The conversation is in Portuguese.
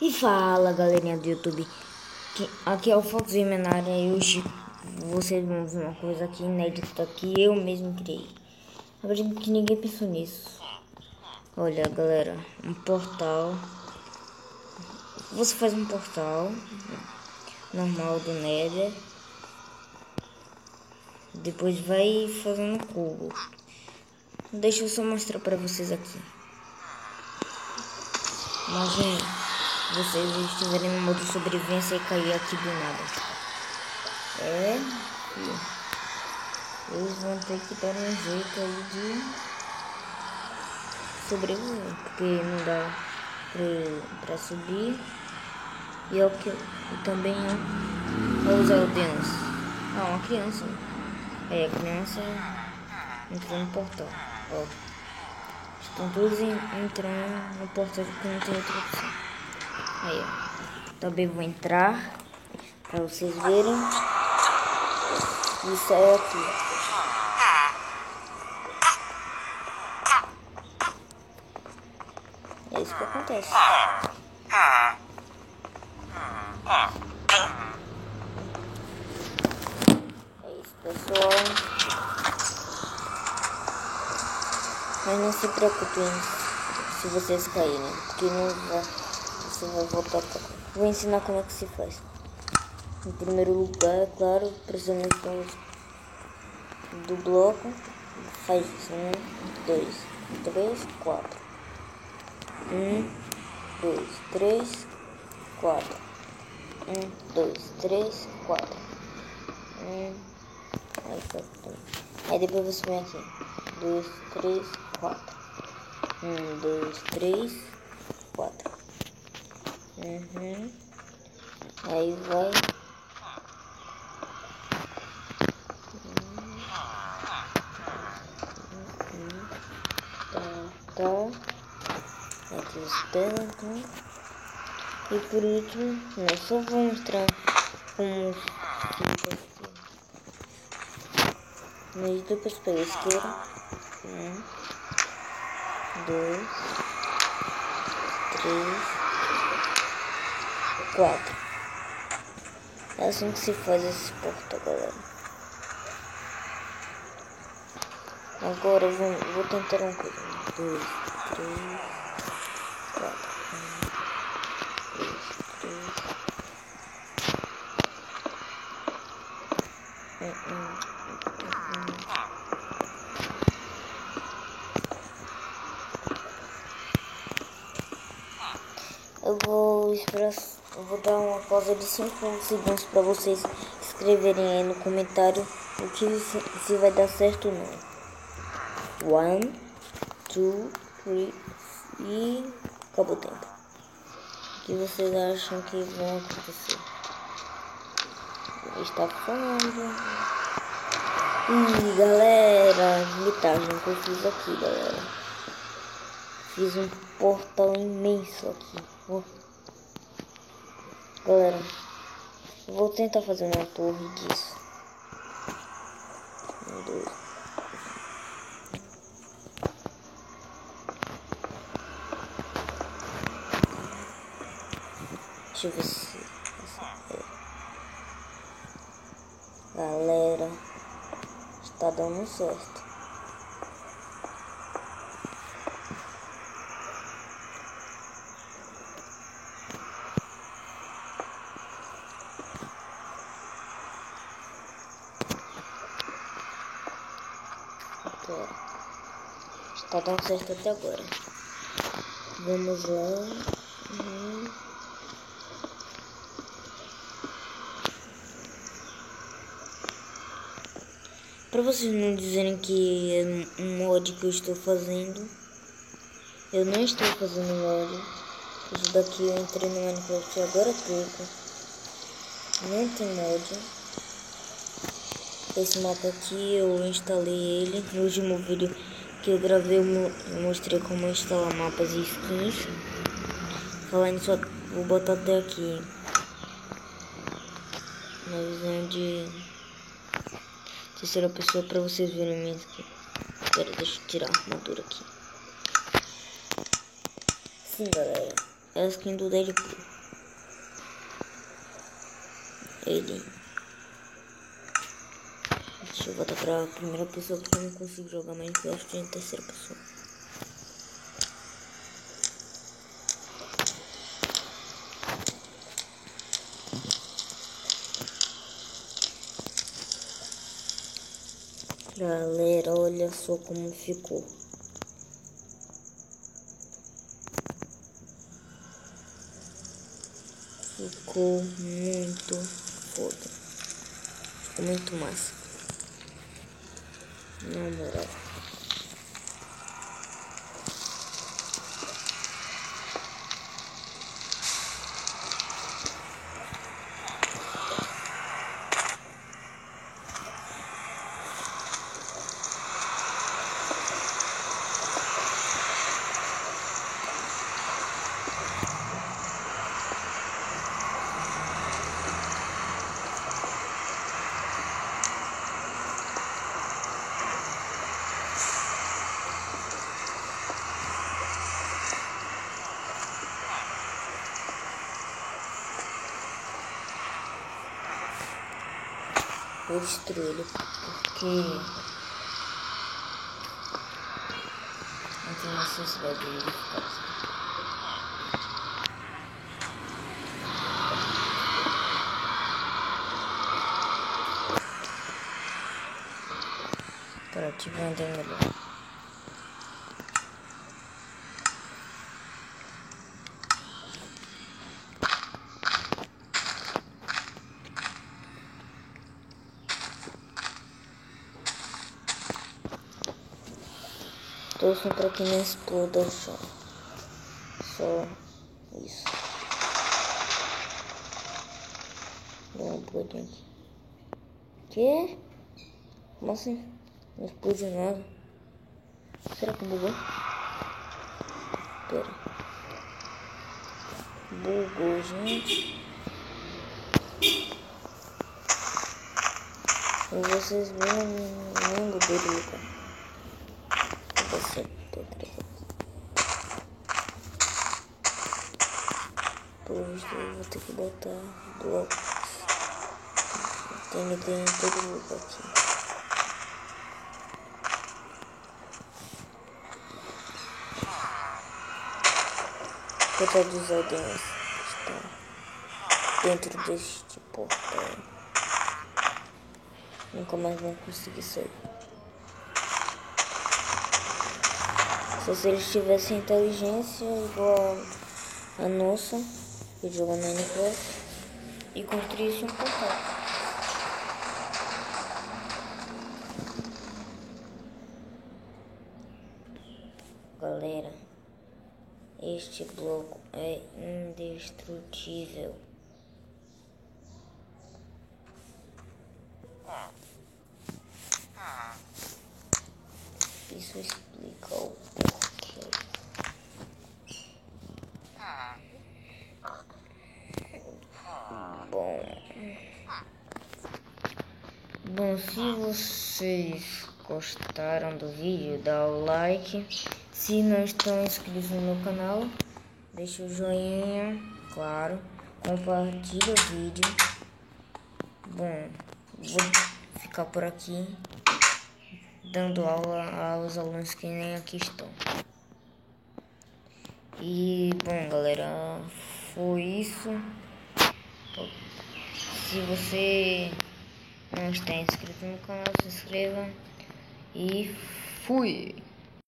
E fala, galerinha do YouTube, aqui é o Fox Menária e hoje vocês vão ver uma coisa aqui inédita que eu mesmo criei. Na verdade que ninguém pensou nisso. Olha, galera, um portal. Você faz um portal normal do Nether, depois vai fazendo cubo. Deixa eu só mostrar pra vocês aqui. Imagine vocês estiverem no modo sobrevivência e cair aqui do nada. Eles vão ter que dar um jeito aí de sobreviver, porque não dá pra subir. E é o que e também é os aldeões. Uma criança. A criança entrou no portal. Ó. Estão todos entrando no portal que não tem outra opção. Aí, ó. Também vou entrar pra vocês verem. Isso é aqui. É isso que acontece. É isso, pessoal. Mas não se preocupem se vocês caírem, porque não vai, você vai voltar pra cá. Vou ensinar como é que se faz. Em primeiro lugar, é claro, precisamos do bloco. Faz 1, 2, 3, 4. 1, 2, 3, 4. 1, 2, 3, 4. Aí depois você vem aqui. 2, 3, 4. 1, 2, 3, 4. Aí vai. Aqui está. E por último, eu só vou mostrar como fica aqui. Mas depois pela esquerda. 1, 2, 3, 4. É assim que se faz esse portal, galera. Agora eu vou tentar uma coisa. 2, 3, 4. 1, 2, 3. Eu vou esperar, eu vou dar uma pausa de 5 segundos para vocês escreverem aí no comentário o que se vai dar certo ou não. 1, 2, 3 e acabou o tempo. O que vocês acham que vai acontecer? Ele está falando. Galera, mitagem que eu fiz aqui, galera. Fiz um portal imenso aqui. Galera, eu vou tentar fazer uma torre disso. Meu Deus. Deixa eu ver se... Galera, está dando certo. Está dando certo até agora. Vamos lá. Para vocês não dizerem que é um mod que eu estou fazendo, eu não estou fazendo mod. Isso daqui eu entrei no Minecraft agora há pouco. Não tem mod. Esse mapa aqui eu instalei ele. No último vídeo que eu gravei eu mostrei como instalar mapas e skins. Falando só, vou botar até aqui na visão de terceira pessoa para vocês verem minha skin. Espera, deixa eu tirar a armadura aqui. Sim, galera, é a skin do Deadpool. ele. Deixa eu voltar pra primeira pessoa porque eu não consigo jogar Minecraft em terceira pessoa. Galera, olha só como ficou. Ficou muito foda. Ficou muito massa. Na moral. Vou destruir ele porque não tem necessidade de ele ficar aqui. Para te vender melhor. Torçam para que não exploda o chão. Só isso. Dá uma puladinha aqui. Que? Como assim? Não explodiu nada. Será que bugou? Pera. Bugou, gente. E vocês viram nem buguei do lugar. Pelo visto eu vou ter que botar blocos. Tem em todo lugar aqui. Coitado dos aldeões que estão dentro deste portal. Nunca mais vão conseguir sair. Só se eles tivessem inteligência igual a nossa, que joga Minecraft, e construísse um portal. Galera, este bloco é indestrutível. Isso explica o porquê. Bom, se vocês gostaram do vídeo, dá o like. Se não estão inscritos no meu canal, deixa o joinha, claro. Compartilha o vídeo. Bom, vou ficar por aqui dando aula aos alunos que nem aqui estão. E bom, galera, foi isso. Se você não está inscrito no canal, se inscreva e fui!